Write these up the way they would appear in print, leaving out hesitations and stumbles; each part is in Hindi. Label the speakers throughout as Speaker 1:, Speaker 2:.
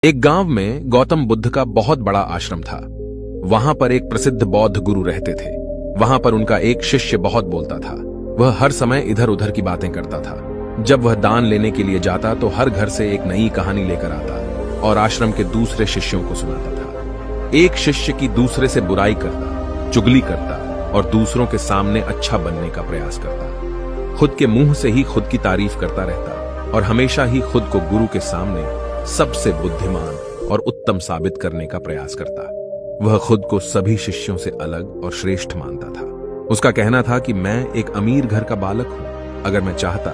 Speaker 1: एक गांव में गौतम बुद्ध का बहुत बड़ा आश्रम था। वहां पर एक प्रसिद्ध बौद्ध गुरु रहते थे। वहां पर उनका एक शिष्य बहुत बोलता था। वह हर समय इधर उधर की बातें करता था। जब वह दान लेने के लिए जाता तो हर घर से एक नई कहानी लेकर आता और आश्रम के दूसरे शिष्यों को सुनाता था। एक शिष्य की दूसरे से बुराई करता, चुगली करता और दूसरों के सामने अच्छा बनने का प्रयास करता। खुद के मुंह से ही खुद की तारीफ करता रहता और हमेशा ही खुद को गुरु के सामने सबसे बुद्धिमान और उत्तम साबित करने का प्रयास करता। वह खुद को सभी शिष्यों से अलग और श्रेष्ठ मानता था। उसका कहना था कि मैं एक अमीर घर का बालक हूं। अगर मैं चाहता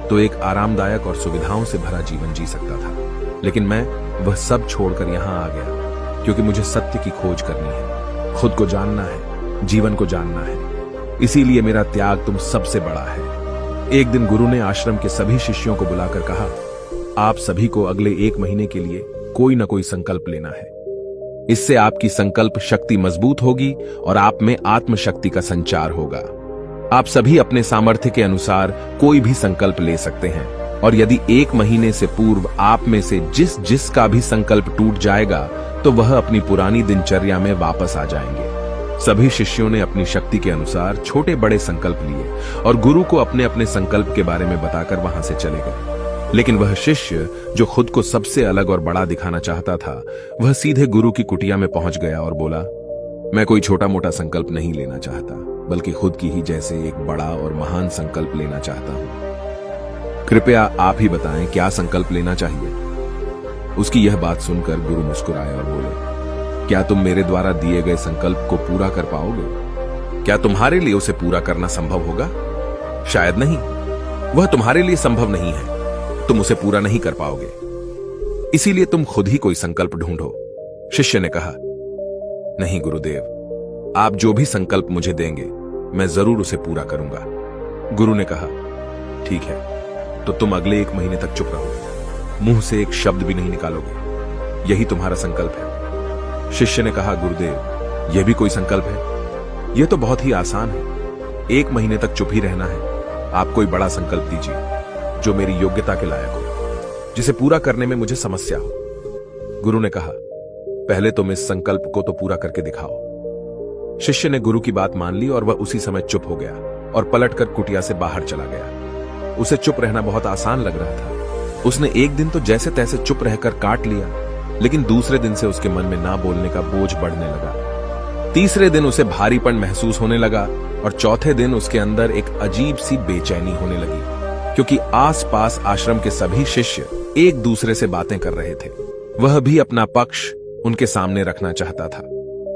Speaker 1: तो एक आरामदायक और सुविधाओं से भरा जीवन जी सकता था, लेकिन मैं वह सब छोड़कर यहां आ गया क्योंकि मुझे सत्य की खोज करनी है, खुद को जानना है, जीवन को जानना है। इसीलिए मेरा त्याग तुम सबसे बड़ा है। एक दिन गुरु ने आश्रम के सभी शिष्यों को बुलाकर कहा, आप सभी को अगले 1 महीने के लिए कोई ना कोई संकल्प लेना है। इससे आपकी संकल्प शक्ति मजबूत होगी और आप में आत्मशक्ति का संचार होगा। आप सभी अपने सामर्थ्य के अनुसार कोई भी संकल्प ले सकते हैं और यदि 1 महीने से पूर्व आप में से जिसका भी संकल्प टूट जाएगा तो वह अपनी पुरानी दिनचर्या में वापस आ जाएंगे। सभी शिष्यों ने अपनी शक्ति के अनुसार छोटे बड़े संकल्प लिए और गुरु को अपने अपने संकल्प के बारे में बताकर वहां से चले गए। लेकिन वह शिष्य जो खुद को सबसे अलग और बड़ा दिखाना चाहता था, वह सीधे गुरु की कुटिया में पहुंच गया और बोला, मैं कोई छोटा मोटा संकल्प नहीं लेना चाहता, बल्कि खुद की ही जैसे एक बड़ा और महान संकल्प लेना चाहता हूं। कृपया आप ही बताएं क्या संकल्प लेना चाहिए। उसकी यह बात सुनकर गुरु मुस्कुराए और बोले, क्या तुम मेरे द्वारा दिए गए संकल्प को पूरा कर पाओगे? क्या तुम्हारे लिए उसे पूरा करना संभव होगा? शायद नहीं। वह तुम्हारे लिए संभव नहीं है, तुम उसे पूरा नहीं कर पाओगे। इसीलिए तुम खुद ही कोई संकल्प ढूंढो। शिष्य ने कहा, नहीं गुरुदेव, आप जो भी संकल्प मुझे देंगे मैं जरूर उसे पूरा करूंगा। गुरु ने कहा, ठीक है, तो तुम अगले 1 महीने तक चुप रहोगे, मुंह से एक शब्द भी नहीं निकालोगे। यही तुम्हारा संकल्प है। शिष्य ने कहा, गुरुदेव, यह भी कोई संकल्प है? यह तो बहुत ही आसान है। 1 महीने तक चुप ही रहना है। आप कोई बड़ा संकल्प दीजिए जो मेरी योग्यता के लायक हो, जिसे पूरा करने में मुझे समस्या हो। गुरु ने कहा, पहले तुम इस संकल्प को तो पूरा करके दिखाओ। शिष्य ने गुरु की बात मान ली और वह उसी समय चुप हो गया और पलटकर कुटिया से बाहर चला गया। उसे चुप रहना बहुत आसान लग रहा था। उसने एक दिन तो जैसे तैसे चुप रहकर काट लिया, लेकिन दूसरे दिन से उसके मन में ना बोलने का बोझ बढ़ने लगा। तीसरे दिन उसे भारीपन महसूस होने लगा और चौथे दिन उसके अंदर एक अजीब सी बेचैनी होने लगी, क्योंकि आसपास आश्रम के सभी शिष्य एक दूसरे से बातें कर रहे थे। वह भी अपना पक्ष उनके सामने रखना चाहता था,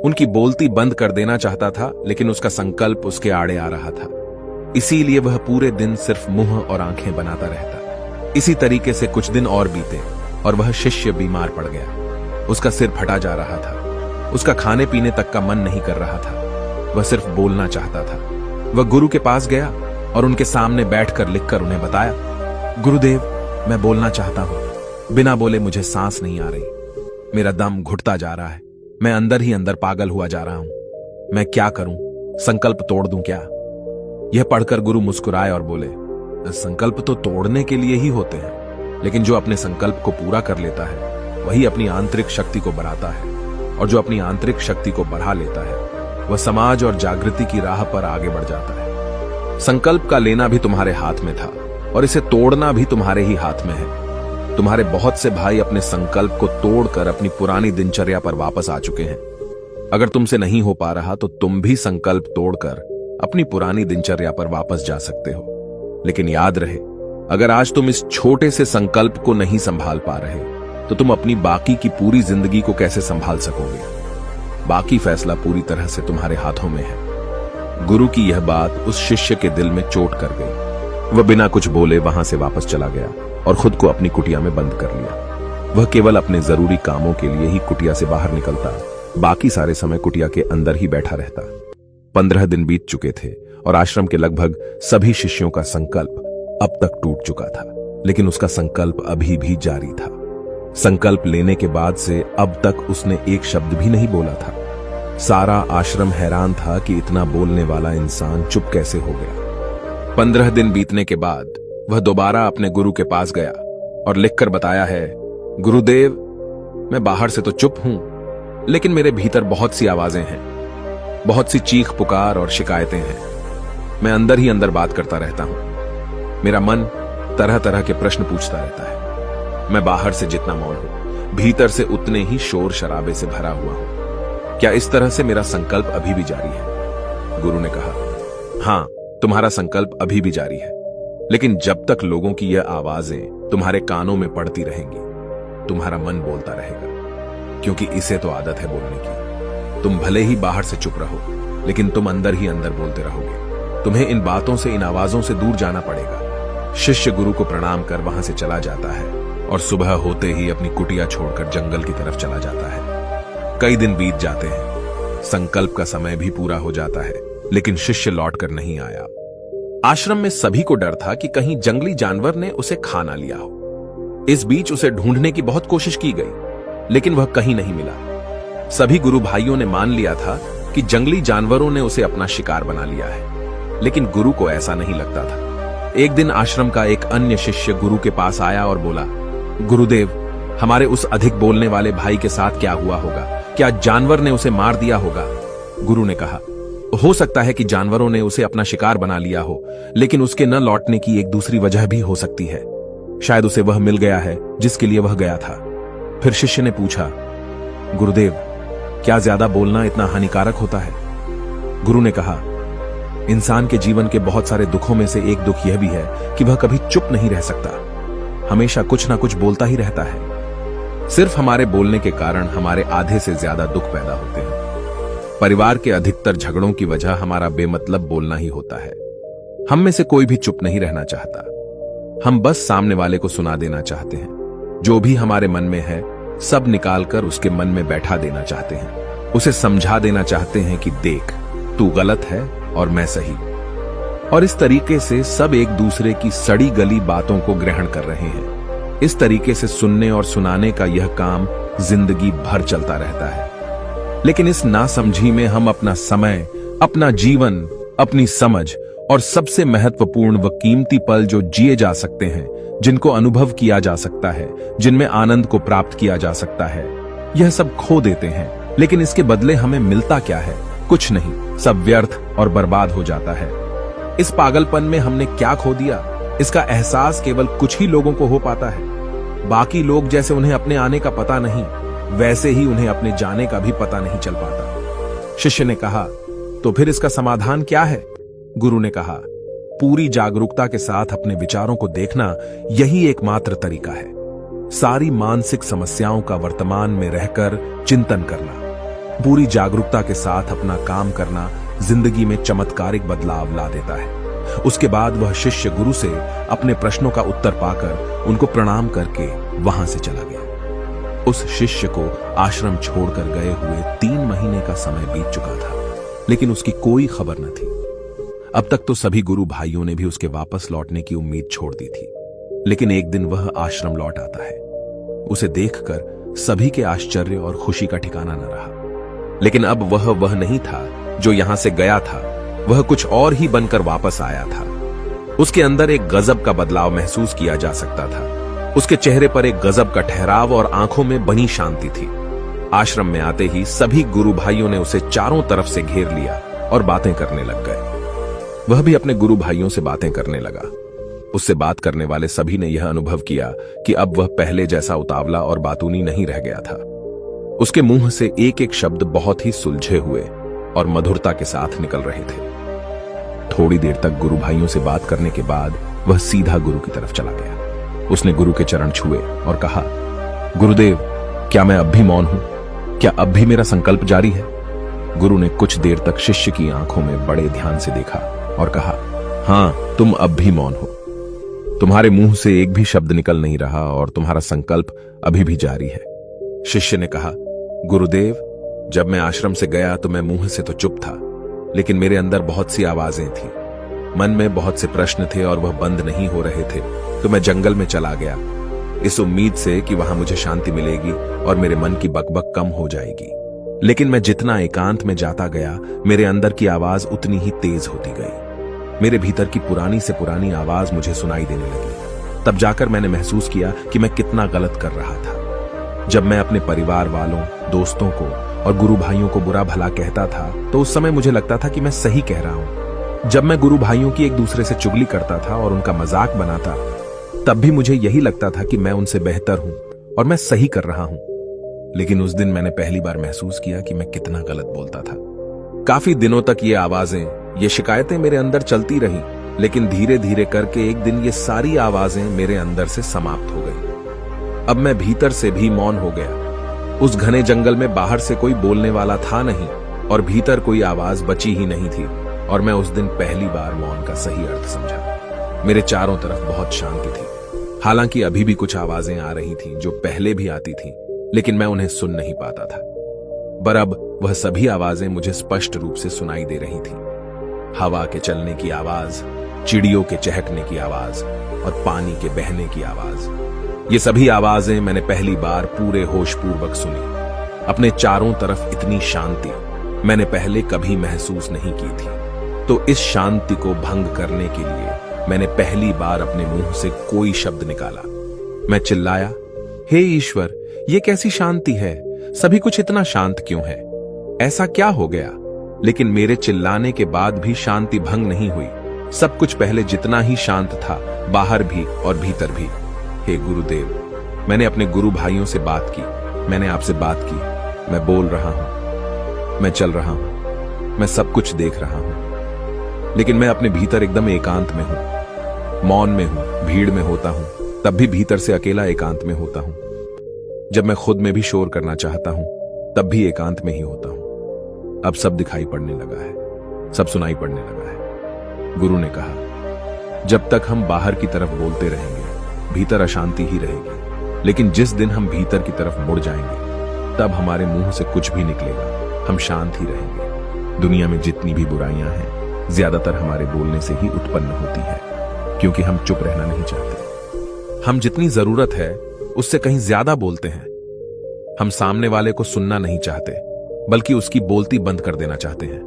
Speaker 1: उनकी बोलती बंद कर देना चाहता था, लेकिन उसका संकल्प उसके आड़े आ रहा था। इसीलिए वह पूरे दिन सिर्फ मुंह और आंखें बनाता रहता। इसी तरीके से कुछ दिन और बीते और वह शिष्य बीमार पड़ गया। उसका सिर फटा जा रहा था। उसका खाने पीने तक का मन नहीं कर रहा था। वह सिर्फ बोलना चाहता था। वह गुरु के पास गया और उनके सामने बैठकर लिखकर उन्हें बताया, गुरुदेव, मैं बोलना चाहता हूं। बिना बोले मुझे सांस नहीं आ रही। मेरा दम घुटता जा रहा है। मैं अंदर ही अंदर पागल हुआ जा रहा हूं। मैं क्या करूं? संकल्प तोड़ दूं क्या? यह पढ़कर गुरु मुस्कुराए और बोले, संकल्प तो तोड़ने के लिए ही होते हैं, लेकिन जो अपने संकल्प को पूरा कर लेता है वही अपनी आंतरिक शक्ति को बढ़ाता है, और जो अपनी आंतरिक शक्ति को बढ़ा लेता है वह समाज और जागृति की राह पर आगे बढ़ जाता है। संकल्प का लेना भी तुम्हारे हाथ में था और इसे तोड़ना भी तुम्हारे ही हाथ में है। तुम्हारे बहुत से भाई अपने संकल्प को तोड़कर अपनी पुरानी दिनचर्या पर वापस आ चुके हैं। अगर तुमसे नहीं हो पा रहा तो तुम भी संकल्प तोड़कर अपनी पुरानी दिनचर्या पर वापस जा सकते हो। लेकिन याद रहे, अगर आज तुम इस छोटे से संकल्प को नहीं संभाल पा रहे तो तुम अपनी बाकी की पूरी जिंदगी को कैसे संभाल सकोगे? बाकी फैसला पूरी तरह से तुम्हारे हाथों में है। गुरु की यह बात उस शिष्य के दिल में चोट कर गई। वह बिना कुछ बोले वहां से वापस चला गया और खुद को अपनी कुटिया में बंद कर लिया। वह केवल अपने जरूरी कामों के लिए ही कुटिया से बाहर निकलता, बाकी सारे समय कुटिया के अंदर ही बैठा रहता। 15 दिन बीत चुके थे और आश्रम के लगभग सभी शिष्यों का संकल्प अब तक टूट चुका था, लेकिन उसका संकल्प अभी भी जारी था। संकल्प लेने के बाद से अब तक उसने एक शब्द भी नहीं बोला था। सारा आश्रम हैरान था कि इतना बोलने वाला इंसान चुप कैसे हो गया। 15 दिन बीतने के बाद वह दोबारा अपने गुरु के पास गया और लिखकर बताया है, गुरुदेव, मैं बाहर से तो चुप हूं, लेकिन मेरे भीतर बहुत सी आवाजें हैं, बहुत सी चीख पुकार और शिकायतें हैं। मैं अंदर ही अंदर बात करता रहता हूं। मेरा मन तरह तरह के प्रश्न पूछता रहता है। मैं बाहर से जितना मौन हूं, भीतर से उतने ही शोर शराबे से भरा हुआ हूं। क्या इस तरह से मेरा संकल्प अभी भी जारी है? गुरु ने कहा, हां, तुम्हारा संकल्प अभी भी जारी है, लेकिन जब तक लोगों की यह आवाजें तुम्हारे कानों में पड़ती रहेंगी, तुम्हारा मन बोलता रहेगा, क्योंकि इसे तो आदत है बोलने की। तुम भले ही बाहर से चुप रहो, लेकिन तुम अंदर ही अंदर बोलते रहोगे। तुम्हें इन बातों से, इन आवाजों से दूर जाना पड़ेगा। शिष्य गुरु को प्रणाम कर वहां से चला जाता है और सुबह होते ही अपनी कुटिया छोड़कर जंगल की तरफ चला जाता है। कई दिन बीत जाते हैं, संकल्प का समय भी पूरा हो जाता है, लेकिन शिष्य लौटकर नहीं आया। आश्रम में सभी को डर था कि कहीं जंगली जानवर ने उसे खा ना लिया हो। इस बीच उसे ढूंढने की बहुत कोशिश की गई, लेकिन वह कहीं नहीं मिला। सभी गुरु भाइयों ने मान लिया था कि जंगली जानवरों ने उसे अपना शिकार बना लिया है, लेकिन गुरु को ऐसा नहीं लगता था। एक दिन आश्रम का एक अन्य शिष्य गुरु के पास आया और बोला, गुरुदेव, हमारे उस अधिक बोलने वाले भाई के साथ क्या हुआ होगा? क्या जानवर ने उसे मार दिया होगा? गुरु ने कहा, हो सकता है कि जानवरों ने उसे अपना शिकार बना लिया हो, लेकिन उसके न लौटने की एक दूसरी वजह भी हो सकती है। शायद उसे वह मिल गया है जिसके लिए वह गया था। फिर शिष्य ने पूछा, गुरुदेव, क्या ज्यादा बोलना इतना हानिकारक होता है? गुरु ने कहा, इंसान के जीवन के बहुत सारे दुखों में से एक दुख यह भी है कि वह कभी चुप नहीं रह सकता, हमेशा कुछ ना कुछ बोलता ही रहता है। सिर्फ हमारे बोलने के कारण हमारे आधे से ज्यादा दुख पैदा होते हैं। परिवार के अधिकतर झगड़ों की वजह हमारा बेमतलब बोलना ही होता है। हम में से कोई भी चुप नहीं रहना चाहता। हम बस सामने वाले को सुना देना चाहते हैं। जो भी हमारे मन में है, सब निकालकर उसके मन में बैठा देना चाहते हैं। उसे समझा देना चाहते हैं कि देख, तू गलत है और मैं सही। और इस तरीके से सब एक दूसरे की सड़ी गली बातों को ग्रहण कर रहे हैं। इस तरीके से सुनने और सुनाने का यह काम जिंदगी भर चलता रहता है। लेकिन इस नासमझी में हम अपना समय, अपना जीवन, अपनी समझ और सबसे महत्वपूर्ण व कीमती पल जो जिए जा सकते हैं, जिनको अनुभव किया जा सकता है, जिनमें आनंद को प्राप्त किया जा सकता है, यह सब खो देते हैं। लेकिन इसके बदले हमें मिलता क्या है? कुछ नहीं, सब व्यर्थ और बर्बाद हो जाता है। इस पागलपन में हमने क्या खो दिया, इसका एहसास केवल कुछ ही लोगों को हो पाता है। बाकी लोग जैसे उन्हें अपने आने का पता नहीं, वैसे ही उन्हें अपने जाने का भी पता नहीं चल पाता। शिष्य ने कहा, तो फिर इसका समाधान क्या है? गुरु ने कहा, पूरी जागरूकता के साथ अपने विचारों को देखना यही एकमात्र तरीका है। सारी मानसिक समस्याओं का वर्तमान में रहकर चिंतन करना, पूरी जागरूकता के साथ अपना काम करना जिंदगी में चमत्कारिक बदलाव ला देता है। उसके बाद वह शिष्य गुरु से अपने प्रश्नों का उत्तर पाकर उनको प्रणाम करके वहां से चला गया। उस शिष्य को आश्रम छोड़कर गए हुए 3 महीने का समय बीत चुका था, लेकिन उसकी कोई खबर न थी। अब तक तो सभी गुरु भाइयों ने भी उसके वापस लौटने की उम्मीद छोड़ दी थी, लेकिन एक दिन वह आश्रम लौट आता है। उसे देखकर सभी के आश्चर्य और खुशी का ठिकाना न रहा। लेकिन अब वह नहीं था जो यहां से गया था, वह कुछ और ही बनकर वापस आया था। उसके अंदर एक गजब का बदलाव महसूस किया जा सकता था। उसके चेहरे पर एक गजब का ठहराव और आंखों में बनी शांति थी। आश्रम में आते ही सभी गुरु भाइयों ने उसे चारों तरफ से घेर लिया और बातें करने लग गए। वह भी अपने गुरु भाइयों से बातें करने लगा। उससे बात करने वाले सभी ने यह अनुभव किया कि अब वह पहले जैसा उतावला और बातूनी नहीं रह गया था। उसके मुंह से एक एक शब्द बहुत ही सुलझे हुए और मधुरता के साथ निकल रहे थे। थोड़ी देर तक गुरु भाइयों से बात करने के बाद वह सीधा गुरु की तरफ चला गया। उसने गुरु के चरण छुए और कहा, गुरुदेव, क्या मैं अब भी मौन हूं? क्या अब भी मेरा संकल्प जारी है? गुरु ने कुछ देर तक शिष्य की आंखों में बड़े ध्यान से देखा और कहा, हां, तुम अब भी मौन हो। तुम्हारे मुंह से एक भी शब्द निकल नहीं रहा और तुम्हारा संकल्प अभी भी जारी है। शिष्य ने कहा, गुरुदेव, जब मैं आश्रम से गया तो मैं मुंह से तो चुप था, लेकिन मेरे अंदर बहुत सी आवाजें थी। मन में बहुत से प्रश्न थे और वह बंद नहीं हो रहे थे, तो मैं जंगल में चला गया, इस उम्मीद से कि वहां मुझे शांति मिलेगी और मेरे मन की बकबक कम हो जाएगी। लेकिन मैं जितना एकांत में जाता गया, मेरे अंदर की आवाज उतनी ही तेज होती गई। मेरे भीतर की पुरानी से पुरानी आवाज मुझे सुनाई देने लगी। तब जाकर मैंने महसूस किया कि मैं कितना गलत कर रहा था। जब मैं अपने परिवार वालों, दोस्तों को और गुरु भाइयों को बुरा भला कहता था तो उस समय मुझे लगता था कि मैं सही कह रहा हूं। जब मैं गुरु भाइयों की एक दूसरे से चुगली करता था और उनका मजाक बनाता, तब भी मुझे यही लगता था कि मैं उनसे बेहतर हूं और मैं सही कर रहा हूं। लेकिन उस दिन मैंने पहली बार महसूस किया कि मैं कितना गलत बोलता था। काफी दिनों तक ये आवाजें, ये शिकायतें मेरे अंदर चलती रहीं, लेकिन धीरे धीरे करके एक दिन ये सारी आवाजें मेरे अंदर से समाप्त हो गई। अब मैं भीतर से भी मौन हो गया। उस घने जंगल में बाहर से कोई बोलने वाला था नहीं और भीतर कोई आवाज बची ही नहीं थी, और मैं उस दिन पहली बार मौन का सही अर्थ समझा। मेरे चारों तरफ बहुत शांति थी। हालांकि अभी भी कुछ आवाजें आ रही थीं जो पहले भी आती थीं, लेकिन मैं उन्हें सुन नहीं पाता था। पर अब वह सभी आवाजें मुझे स्पष्ट रूप से सुनाई दे रही थीं। हवा के चलने की आवाज, चिड़ियों के चहकने की आवाज और पानी के बहने की आवाज। ये सभी आवाजें मैंने पहली बार पूरे होशपूर्वक सुनी। अपने चारों तरफ इतनी शांति मैंने पहले कभी महसूस नहीं की थी। तो इस शांति को भंग करने के लिए मैंने पहली बार अपने मुंह से कोई शब्द निकाला। मैं चिल्लाया, हे ईश्वर, ये कैसी शांति है? सभी कुछ इतना शांत क्यों है? ऐसा क्या हो गया? लेकिन मेरे चिल्लाने के बाद भी शांति भंग नहीं हुई। सब कुछ पहले जितना ही शांत था, बाहर भी और भीतर भी। हे गुरुदेव, मैंने अपने गुरु भाइयों से बात की, मैंने आपसे बात की। मैं बोल रहा हूं, मैं चल रहा हूं, मैं सब कुछ देख रहा हूं, लेकिन मैं अपने भीतर एकदम एकांत में हूं, मौन में हूं। भीड़ में होता हूं तब भी भीतर से अकेला एकांत में होता हूं। जब मैं खुद में भी शोर करना चाहता हूं तब भी एकांत में ही होता हूं। अब सब दिखाई पड़ने लगा है, सब सुनाई पड़ने लगा है। गुरु ने कहा, जब तक हम बाहर की तरफ बोलते रहेंगे, भीतर अशांति ही रहेगी। लेकिन जिस दिन हम भीतर की तरफ मुड़ जाएंगे, तब हमारे मुंह से कुछ भी निकलेगा, हम शांत ही रहेंगे। दुनिया में जितनी भी बुराइयां हैं, ज्यादातर हमारे बोलने से ही उत्पन्न होती है, क्योंकि हम चुप रहना नहीं चाहते। हम जितनी जरूरत है उससे कहीं ज्यादा बोलते हैं। हम सामने वाले को सुनना नहीं चाहते, बल्कि उसकी बोलती बंद कर देना चाहते हैं।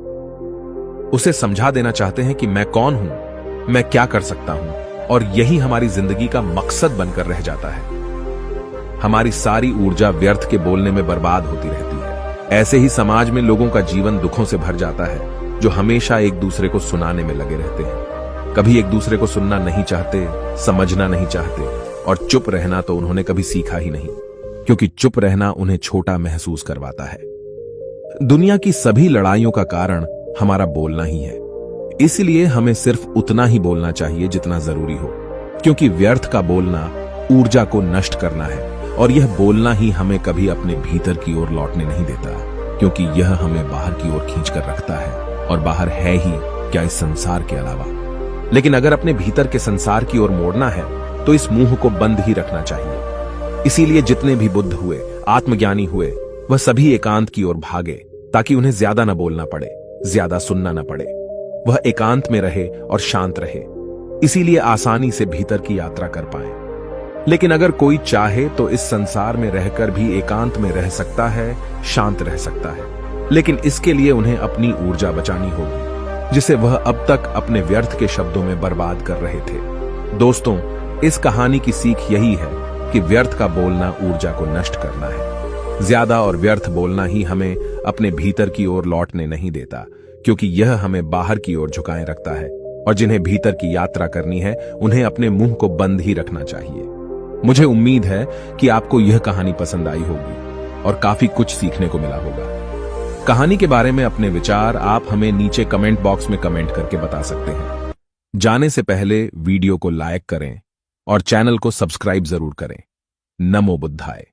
Speaker 1: उसे समझा देना चाहते हैं कि मैं कौन हूं, मैं क्या कर सकता हूं, और यही हमारी जिंदगी का मकसद बनकर रह जाता है। हमारी सारी ऊर्जा व्यर्थ के बोलने में बर्बाद होती रहती है। ऐसे ही समाज में लोगों का जीवन दुखों से भर जाता है, जो हमेशा एक दूसरे को सुनाने में लगे रहते हैं। कभी एक दूसरे को सुनना नहीं चाहते, समझना नहीं चाहते, और चुप रहना तो उन्होंने कभी सीखा ही नहीं, क्योंकि चुप रहना उन्हें छोटा महसूस करवाता है। दुनिया की सभी लड़ाइयों का कारण हमारा बोलना ही है। इसलिए हमें सिर्फ उतना ही बोलना चाहिए जितना जरूरी हो, क्योंकि व्यर्थ का बोलना ऊर्जा को नष्ट करना है, और यह बोलना ही हमें कभी अपने भीतर की ओर लौटने नहीं देता, क्योंकि यह हमें बाहर की ओर खींचकर रखता है, और बाहर है ही क्या इस संसार के अलावा। लेकिन अगर अपने भीतर के संसार की ओर मोड़ना है तो इस मुंह को बंद ही रखना चाहिए। इसीलिए जितने भी बुद्ध हुए, आत्मज्ञानी हुए, वह सभी एकांत की ओर भागे, ताकि उन्हें ज्यादा न बोलना पड़े, ज्यादा सुनना न पड़े। वह एकांत में रहे और शांत रहे, इसीलिए आसानी से भीतर की यात्रा कर पाए। लेकिन अगर कोई चाहे तो इस संसार में रहकर भी एकांत में रह सकता है, शांत रह सकता है, लेकिन इसके लिए उन्हें अपनी ऊर्जा बचानी होगी, जिसे वह अब तक अपने व्यर्थ के शब्दों में बर्बाद कर रहे थे। दोस्तों, इस कहानी की सीख यही है कि व्यर्थ का बोलना ऊर्जा को नष्ट करना है। ज्यादा और व्यर्थ बोलना ही हमें अपने भीतर की ओर लौटने नहीं देता, क्योंकि यह हमें बाहर की ओर झुकाए रखता है, और जिन्हें भीतर की यात्रा करनी है उन्हें अपने मुंह को बंद ही रखना चाहिए। मुझे उम्मीद है कि आपको यह कहानी पसंद आई होगी और काफी कुछ सीखने को मिला होगा। कहानी के बारे में अपने विचार आप हमें नीचे कमेंट बॉक्स में कमेंट करके बता सकते हैं। जाने से पहले वीडियो को लाइक करें और चैनल को सब्सक्राइब जरूर करें। नमो बुद्धाय।